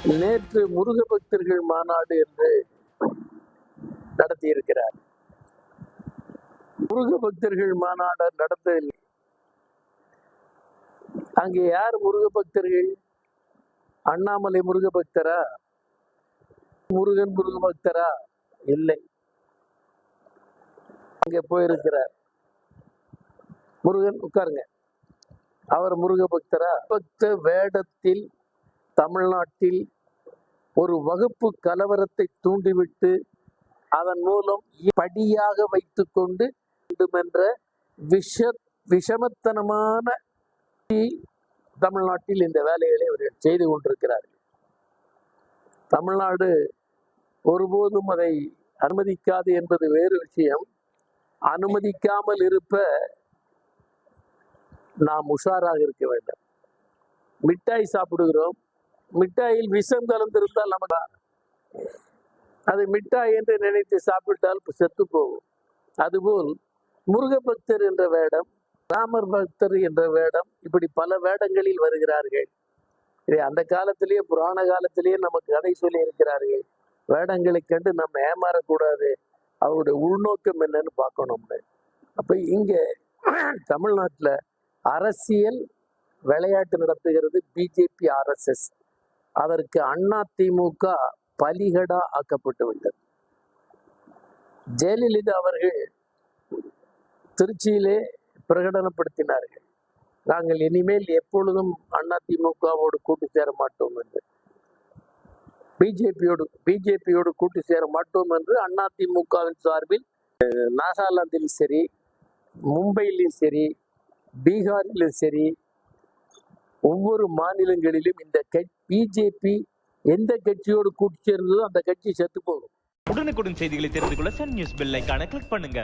நேற்று முருக பக்தர்கள் மாநாடு என்று நடத்தியிருக்கிறார். முருக பக்தர்கள் மாநாடு நடத்தவில்லை. அங்கே யார் முருக பக்தர்கள்? அண்ணாமலை முருக பக்தரா? முருகன் முருக பக்தரா? இல்லை. அங்கே போயிருக்கிறார். முருகன் உட்காருங்க. அவர் முருக பக்தரா? பக்த வேடத்தில் தமிழ்நாட்டில் ஒரு வகுப்பு கலவரத்தை தூண்டிவிட்டு அதன் மூலம் படியாக வைத்துக் கொண்டு என்ற விஷமத்தனமான தமிழ்நாட்டில் இந்த வேலைகளை அவர்கள் செய்து கொண்டிருக்கிறார்கள். தமிழ்நாடு ஒருபோதும் அதை அனுமதிக்காது என்பது வேறு விஷயம். அனுமதிக்காமல் இருப்ப நாம் உஷாராக இருக்க வேண்டும். மிட்டாய் சாப்பிடுகிறோம், மிட்டாயில் விஷம் கலந்திருந்தால் நமக்கு அது மிட்டாய் என்று நினைத்து சாப்பிட்டால் செத்து போகும். அதுபோல் முருக பக்தர் என்ற வேடம், ராமர் பக்தர் என்ற வேடம், இப்படி பல வேடங்களில் வருகிறார்கள். இதை அந்த காலத்திலேயே புராண காலத்திலேயே நமக்கு கதை சொல்லி இருக்கிறார்கள். வேடங்களை கண்டு நம்ம ஏமாறக்கூடாது, அவருடைய உள்நோக்கம் என்னன்னு பார்க்கணும்னு. அப்ப இங்க தமிழ்நாட்டில் அரசியல் விளையாட்டு நடத்துகிறது பிஜேபி, RSS. அதற்கு அதிமுக பலிகடா ஆக்கப்பட்டு விட்டது. ஜெயலலிதா அவர்கள் திருச்சியிலே பிரகடனப்படுத்தினார்கள், நாங்கள் இனிமேல் எப்பொழுதும் அதிமுகவோடு கூட்டு சேர மாட்டோம் என்று, பிஜேபியோடு கூட்டு சேர மாட்டோம் என்று அதிமுகவின் சார்பில் நாகாலாந்திலும் சரி, மும்பையிலும் சரி, பீகாரிலும் சரி, ஒவ்வொரு மாநிலங்களிலும் இந்த பிஜேபி எந்த கட்சியோடு கூட்டு சேர்ந்ததோ அந்த கட்சி செத்து போகும். உடனுக்குடன் செய்திகளை தெரிந்து கொள்ள சன் நியூஸ் பெல் ஐகானை கிளிக் பண்ணுங்க.